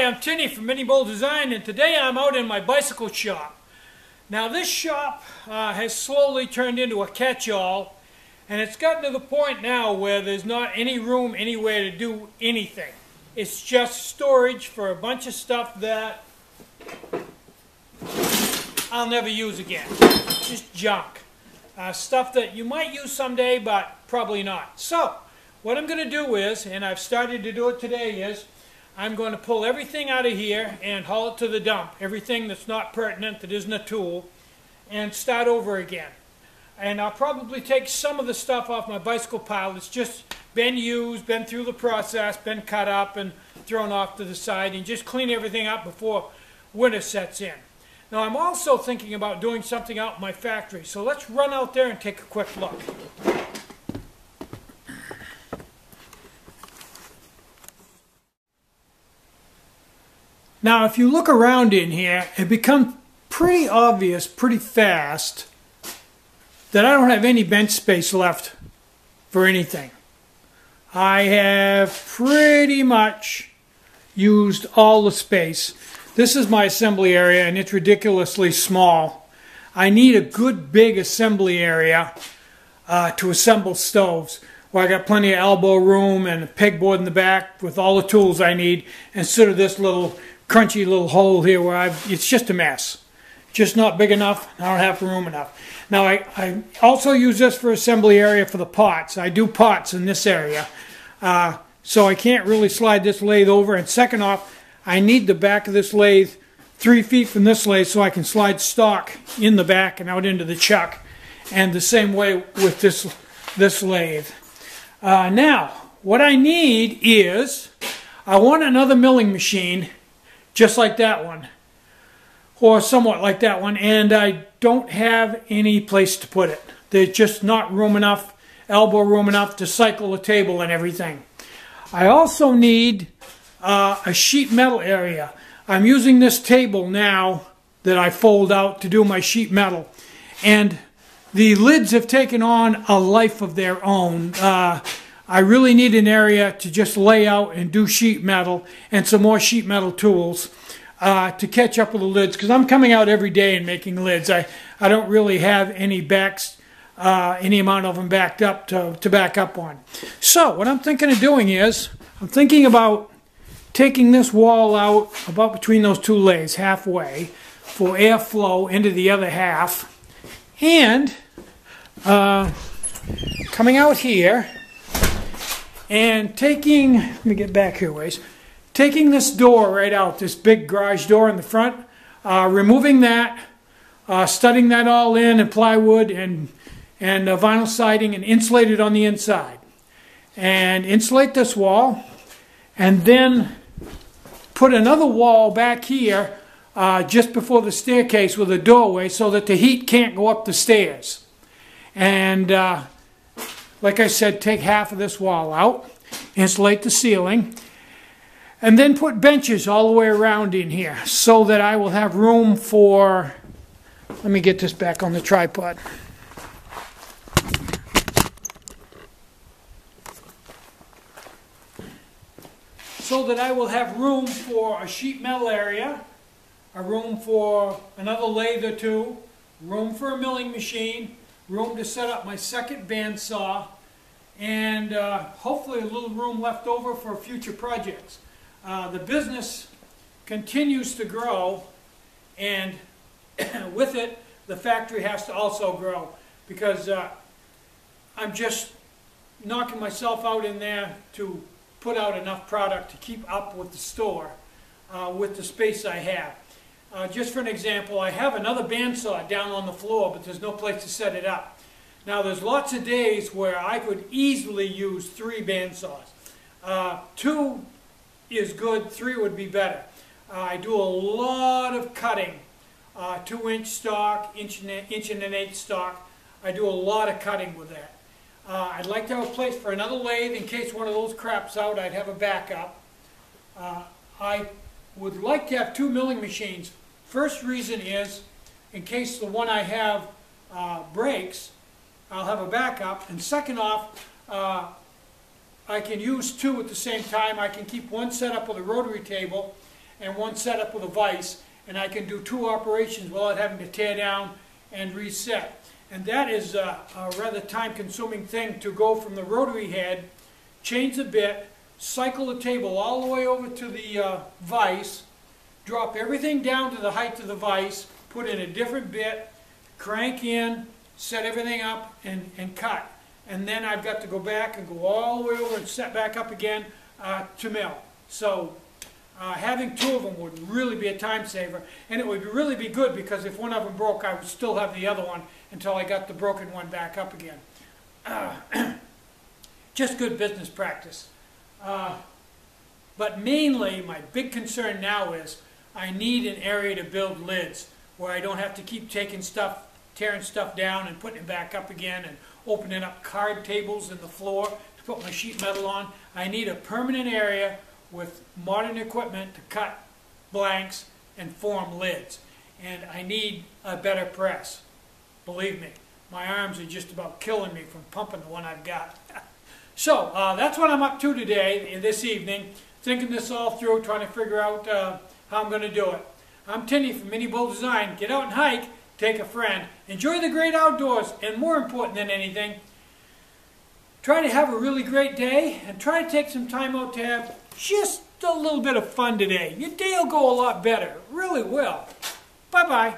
Hi, I'm Tinny from minibulldesign, and today I'm out in my bicycle shop. Now this shop has slowly turned into a catch-all, and it's gotten to the point now where there's not any room anywhere to do anything. It's just storage for a bunch of stuff that I'll never use again. Just junk. Stuff that you might use someday, but probably not. So, what I'm going to do is, and I've started to do it today, is I'm going to pull everything out of here and haul it to the dump. Everything that's not pertinent, that isn't a tool, and start over again. And I'll probably take some of the stuff off my bicycle pile that's just been used, been through the process, been cut up and thrown off to the side, and just clean everything up before winter sets in. Now I'm also thinking about doing something out in my factory, so let's run out there and take a quick look. Now if you look around in here, it becomes pretty obvious pretty fast that I don't have any bench space left for anything. I have pretty much used all the space. This is my assembly area and it's ridiculously small. I need a good big assembly area to assemble stoves, where I got plenty of elbow room and a pegboard in the back with all the tools I need, instead of this little crunchy little hole here where it's just a mess. Just not big enough. I don't have room enough. Now I also use this for assembly area for the pots. I do pots in this area. So I can't really slide this lathe over. And second off, I need the back of this lathe 3 feet from this lathe so I can slide stock in the back and out into the chuck. And the same way with this lathe. Now, what I need is, I want another milling machine just like that one, or somewhat like that one, and I don't have any place to put it. There's just not room enough, elbow room enough to cycle a table and everything. I also need a sheet metal area. I'm using this table now that I fold out to do my sheet metal, and the lids have taken on a life of their own. I really need an area to just lay out and do sheet metal and some more sheet metal tools to catch up with the lids, because I'm coming out every day and making lids. I don't really have any backs, any amount of them backed up to back up on. So what I'm thinking of doing is, I'm thinking about taking this wall out about between those two lathes, halfway, for airflow into the other half, and coming out here and taking, let me get back here ways, taking this door right out, this big garage door in the front, removing that, studding that all in and plywood and vinyl siding, and insulate it on the inside. And insulate this wall, and then put another wall back here just before the staircase with a doorway so that the heat can't go up the stairs. And like I said, take half of this wall out, insulate the ceiling, and then put benches all the way around in here so that I will have room for, let me get this back on the tripod. So that I will have room for a sheet metal area, a room for another lathe or two, room for a milling machine, room to set up my second bandsaw, and hopefully a little room left over for future projects. The business continues to grow, and with it, the factory has to also grow, because I'm just knocking myself out in there to put out enough product to keep up with the store, with the space I have. Just for an example, I have another bandsaw down on the floor, but there's no place to set it up. Now there's lots of days where I could easily use 3 bandsaws. 2 is good, 3 would be better. I do a lot of cutting, 2-inch stock, inch and 1/8 stock. I do a lot of cutting with that. I'd like to have a place for another lathe in case one of those craps out. I'd have a backup. I would like to have 2 milling machines. First reason is, in case the one I have breaks, I'll have a backup. And second off, I can use 2 at the same time. I can keep one set up with a rotary table and one setup with a vise, and I can do 2 operations without having to tear down and reset. And that is a rather time-consuming thing, to go from the rotary head, change the bit, cycle the table all the way over to the vise, drop everything down to the height of the vise, put in a different bit, crank in, set everything up, and cut. And then I've got to go back and go all the way over and set back up again to mill. So having 2 of them would really be a time saver, and it would really be good, because if one of them broke, I would still have the other one until I got the broken one back up again. Just good business practice. But mainly, my big concern now is I need an area to build lids where I don't have to keep taking stuff, tearing stuff down and putting it back up again, and opening up card tables in the floor to put my sheet metal on. I need a permanent area with modern equipment to cut blanks and form lids. And I need a better press. Believe me, my arms are just about killing me from pumping the one I've got. So that's what I'm up to today, this evening, thinking this all through, trying to figure out how I'm going to do it. I'm Tinny from minibulldesign. Get out and hike, take a friend, enjoy the great outdoors, and more important than anything, try to have a really great day, and try to take some time out to have just a little bit of fun today. Your day will go a lot better. It really will. Bye-bye.